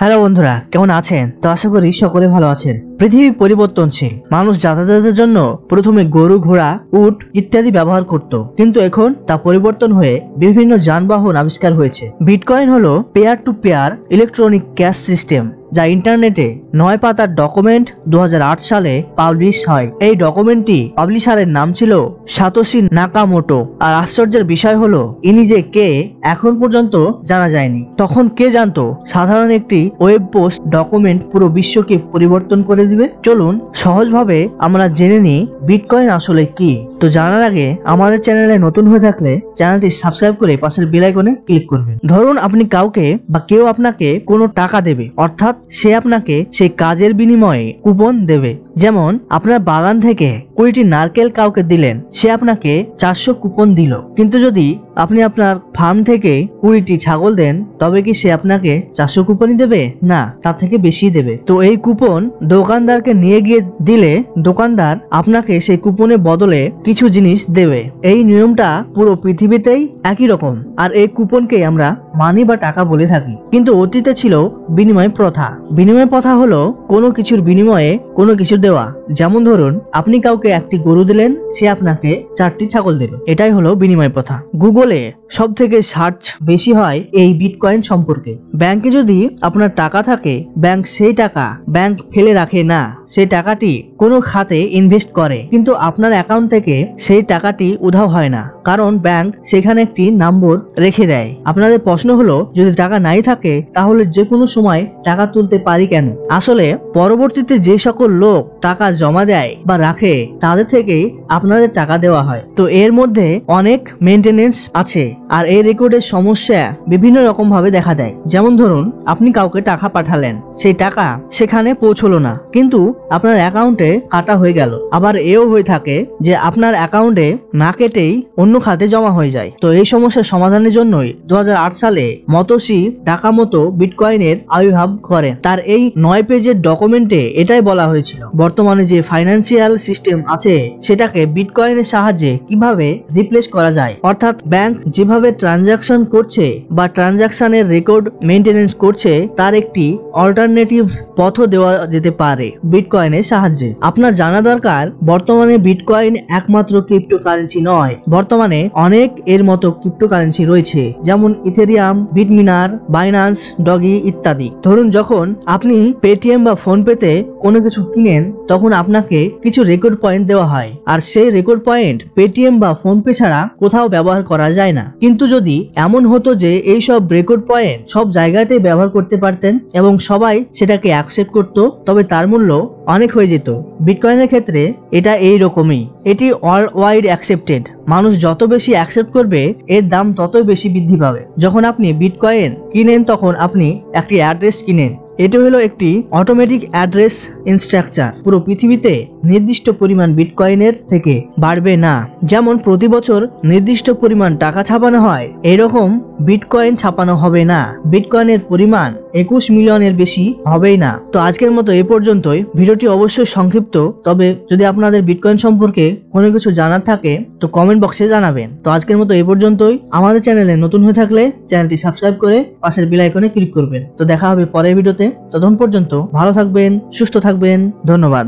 Hello বন্ধুরা, কেমন আছেন? তো আশা করি সকলে ভালো আছেন। পৃথিবী পরিবর্তনশীল। মানুষ যাতায়াতের জন্য প্রথমে গরু, ঘোড়া, উট ইত্যাদি ব্যবহার করত, কিন্তু এখন তা পরিবর্তন হয়ে বিভিন্ন যানবাহন আবিষ্কার হয়েছে। বিটকয়েন হলো peer to peer electronic cash system, যা ইন্টারনেটে 9 পাতার ডকুমেন্ট 2008 সালে পাবলিশ হয়। এই ডকুমেন্টটি পাবলিশারের নাম ছিল সাতোশি নাকামোটো। আর আশ্চর্যের বিষয় হলো ইনি যে কে এখন পর্যন্ত জানা যায়নি। তখন কে জানতো সাধারণ একটি ওয়েব পোস্ট ডকুমেন্ট পুরো বিশ্বকে পরিবর্তন করে দিবে? চলুন সহজভাবে আমরা জেনে নিই বিটকয়েন আসলে কি। তো জানার আগে আমাদের চ্যানেলে নতুন হয়ে থাকলে চ্যানেলটি সাবস্ক্রাইব করে পাশের বেল আইকনে ক্লিক করবেন। ধরুন আপনি কাউকে বা কেউ আপনাকে কোনো টাকা দেবে, অর্থাৎ সে আপনাকে সেই কাজের বিনিময়ে কুপন দেবে। যেমন আপনার বাগান থেকে 20টি নারকেল কাউকে দিলেন, সে আপনাকে 400 কুপন দিল। কিন্তু যদি আপনি আপনার ফার্ম থেকে 20টি ছাগল দেন, তবে কি সে আপনাকে 400 কুপনই দেবে? না, তার থেকে বেশি দেবে। তো এই কুপন দোকানদারকে নিয়ে গিয়ে দিলে দোকানদার আপনাকে সেই কুপনের বদলে কিছু জিনিস দেবে। এই নিয়মটা পুরো পৃথিবীতেই একই রকম, আর এই কুপনকে আমরা মানি বা টাকা বলে থাকি। কিন্তু অতীতে ছিল বিনিময় প্রথা। বিনিময় প্রথা হলো কোনো কিছুর বিনিময়ে কোনো কিছু দেওয়া। যেমন ধরুন আপনি কাউকে একটি গরু দিলেন, সে আপনাকে 4টি ছাগল দিল। এটাই হলো বিনিময় প্রথা। গুগলে সব থেকে সার্চ বেশি হয় এই বিটকয়েন সম্পর্কে। ব্যাংকে যদি আপনার টাকা থাকে, ব্যাংক সেই টাকা ফেলে রাখে না, সেই টাকাটি কোনো খাতে ইনভেস্ট করে, কিন্তু আপনার অ্যাকাউন্ট থেকে সেই টাকাটি উধাও হয় না, কারণ ব্যাংক সেখানে একটি নম্বর রেখে দেয়। আপনাদের প্রশ্ন হলো, যদি টাকা নাই থাকে তাহলে যে কোনো সময় টাকা তুলতে পারি কেন? আসলে পরবর্তীতে যে সকল লোক টাকা জমা দেয় বা রাখে, তাদের থেকেই আপনাদের টাকা দেওয়া হয়। তো এর মধ্যে অনেক মেইনটেনেন্স আছে, আর এই রেকর্ডের সমস্যা বিভিন্ন রকম ভাবে দেখা দেয়। যেমন ধরুন আপনি কাউকে টাকা পাঠালেন, সেই টাকা সেখানে পৌঁছলো না, কিন্তু আপনার অ্যাকাউন্টে কাটা হয়ে গেল। আবার এও হয়ে থাকে যে আপনার অ্যাকাউন্টে না কেটেই অন্য খাতে জমা হয়ে যায়। তো এই সমস্যার সমাধানের জন্যই 2008 সালে সাতোশি নাকামোটো বিটকয়েনের আবির্ভাব করেন। তার এই 9 পেজের ডকুমেন্টে এটাই বলা হয়েছিল, বর্তমানে যে ফাইন্যান্সিয়াল সিস্টেম আছে সেটাকে বিটকয়েনের সাহায্যে কিভাবে রিপ্লেস করা যায়। অর্থাৎ ব্যাংক যেভাবে ট্রানজাকশন করছে বা ট্রানজাকশনের রেকর্ড মেইনটেনেন্স করছে, তার একটি অল্টারনেটিভ পথ দেওয়া যেতে পারে বিটকয়েনের সাহায্যে। আপনার জানা দরকার, বর্তমানে বিটকয়েন একমাত্র ক্রিপ্টোকারেন্সি নয়। বর্তমানে অনেক এর মতো ক্রিপ্টোকারেন্সি রয়েছে, যেমন ইথেরিয়াম, বিটমিনার, বাইন্যান্স, ডগি ইত্যাদি। ধরুন যখন আপনি পেটিএম বা ফোন পেতে কোনো কিছু কিনেন, তখন আপনাকে কিছু রেকর্ড পয়েন্ট দেওয়া হয়, আর সেই রেকর্ড পয়েন্ট পেটিএম বা ফোন পে ছাড়া কোথাও ব্যবহার করা যায় না। কিন্তু যদি এমন হতো যে এই সব রেকর্ড পয়েন্ট সব জায়গাতে ব্যবহার করতে পারতেন এবং সবাই সেটাকে অ্যাকসেপ্ট করত, তবে তার মূল্য অনেক হয়ে যেত। বিটকয়েনের ক্ষেত্রে এটা এই রকমই। এটি অল ওয়াইড অ্যাকসেপ্টেড। মানুষ যত বেশি অ্যাকসেপ্ট করবে, এর দাম ততই বেশি বৃদ্ধি পাবে। যখন আপনি বিটকয়েন কিনেন, তখন আপনি একটি অ্যাড্রেস কিনেন। এটি হলো একটি অটোমেটিক অ্যাড্রেস ইনস্ট্রাকচার। পুরো পৃথিবীতে নির্দিষ্ট পরিমাণ বিটকয়েনের থেকে বাড়বে না। যেমন প্রতি বছর নির্দিষ্ট পরিমাণ টাকা ছাপানো হয়, এরকম বিটকয়েন ছাপানো হবে না। বিটকয়েনের পরিমাণ 21 মিলিয়নের বেশি হবেই না। তো আজকের মতো এ পর্যন্তই। ভিডিওটি অবশ্যই সংক্ষিপ্ত, তবে যদি আপনাদের বিটকয়েন সম্পর্কে কোনো কিছু জানার থাকে তো কমেন্ট বক্সে জানাবেন। তো আজকের মতো এ পর্যন্তই। আমাদের চ্যানেলে নতুন হয়ে থাকলে চ্যানেলটি সাবস্ক্রাইব করে পাশের বেল আইকনে ক্লিক করবেন। তো দেখা হবে পরের ভিডিওতে। ততক্ষণ পর্যন্ত ভালো থাকবেন, সুস্থ থাকবেন। ধন্যবাদ।